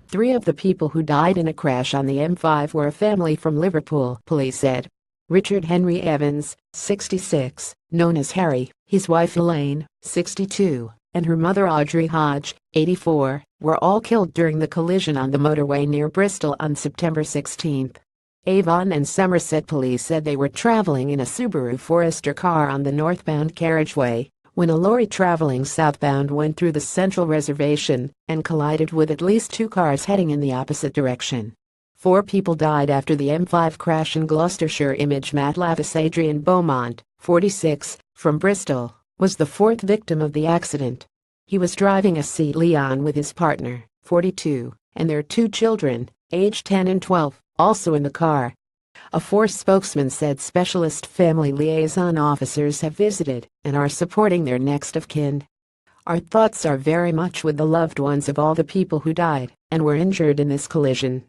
Three of the people who died in a crash on the M5 were a family from Liverpool, police said. Richard Henry Evans, 66, known as Harry, his wife Elaine, 62, and her mother Audrey Hodge, 84, were all killed during the collision on the motorway near Bristol on September 16. Avon and Somerset police said they were traveling in a Subaru Forester car on the northbound carriageway when a lorry traveling southbound went through the central reservation and collided with at least two cars heading in the opposite direction. 4 people died after the M5 crash in Gloucestershire. Image Matt Lavis. Adrian Beaumont, 46, from Bristol, was the 4th victim of the accident. He was driving a Seat Leon with his partner, 42, and their 2 children, aged 10 and 12, also in the car. A Force spokesman said specialist family liaison officers have visited and are supporting their next of kin. Our thoughts are very much with the loved ones of all the people who died and were injured in this collision.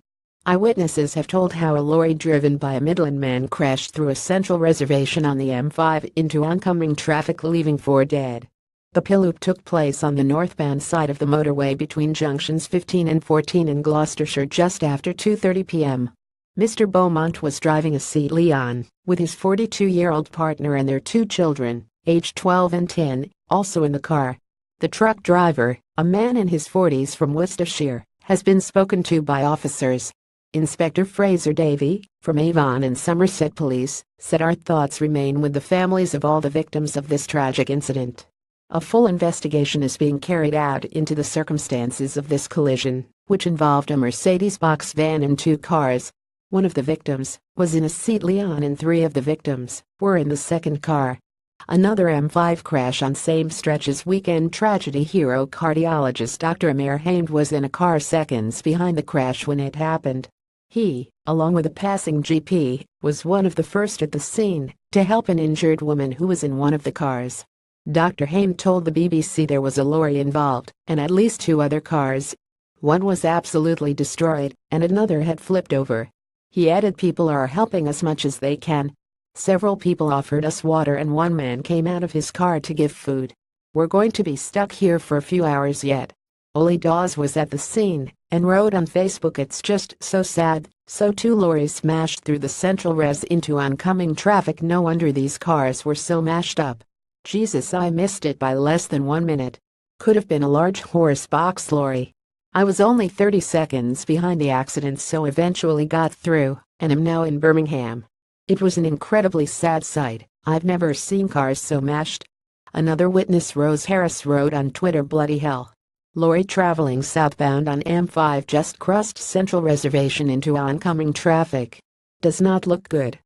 Eyewitnesses have told how a lorry driven by a Midland man crashed through a central reservation on the M5 into oncoming traffic, leaving 4 dead. The pilloop took place on the northbound side of the motorway between junctions 15 and 14 in Gloucestershire just after 2:30 p.m. Mr. Beaumont was driving a Seat Leon with his 42-year-old partner and their 2 children, aged 12 and 10, also in the car. The truck driver, a man in his 40s from Worcestershire, has been spoken to by officers. Inspector Fraser Davey, from Avon and Somerset Police, said our thoughts remain with the families of all the victims of this tragic incident. A full investigation is being carried out into the circumstances of this collision, which involved a Mercedes-Box van and 2 cars. One of the victims was in a Seat Leon and 3 of the victims were in the second car. Another M5 crash on same stretch as weekend tragedy hero cardiologist Dr. Amir Hamed was in a car seconds behind the crash when it happened. He, along with a passing GP, was one of the first at the scene to help an injured woman who was in one of the cars. Dr. Hamed told the BBC there was a lorry involved and at least 2 other cars. One was absolutely destroyed and another had flipped over. He added, people are helping as much as they can. Several people offered us water and one man came out of his car to give food. We're going to be stuck here for a few hours yet. Oli Dawes was at the scene and wrote on Facebook, it's just so sad, so 2 lorries smashed through the central res into oncoming traffic, no wonder these cars were so mashed up. Jesus, I missed it by less than 1 minute. Could have been a large horse box lorry. I was only 30 seconds behind the accident so eventually got through and am now in Birmingham. It was an incredibly sad sight, I've never seen cars so mashed. Another witness, Rose Harris, wrote on Twitter, bloody hell. Lorry traveling southbound on M5 just crossed central reservation into oncoming traffic. Does not look good.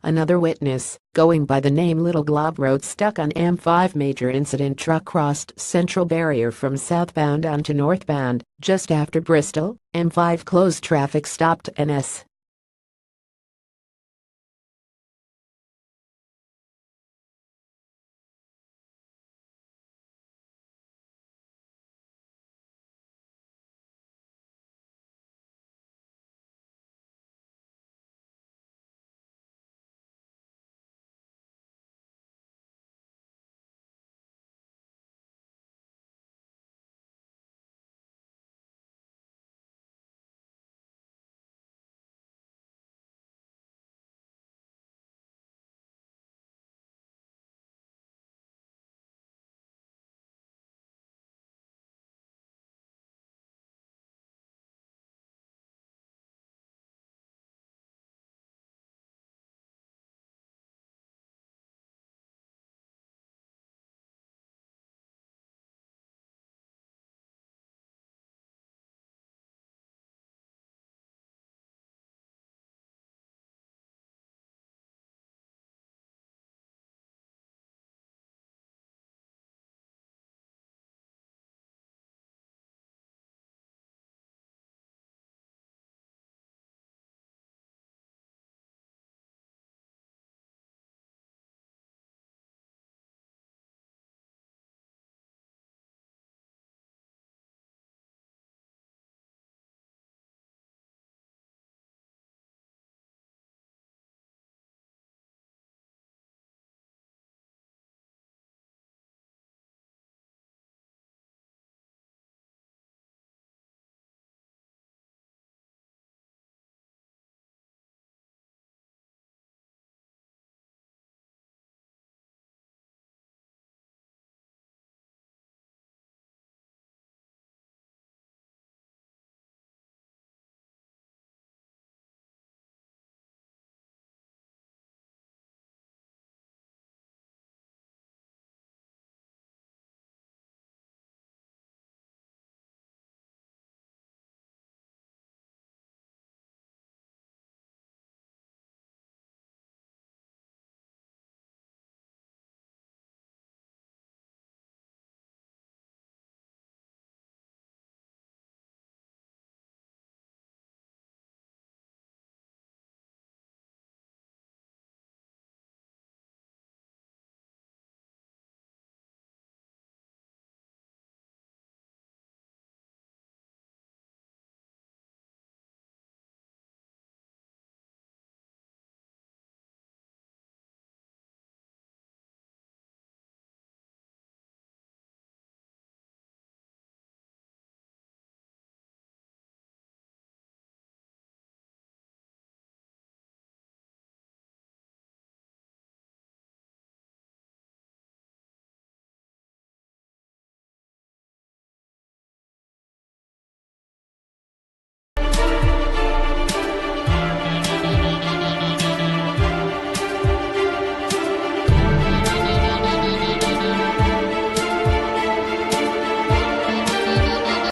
Another witness, going by the name Little Glob, wrote, stuck on M5 major incident, truck crossed central barrier from southbound onto northbound just after Bristol, M5 closed, traffic stopped NS.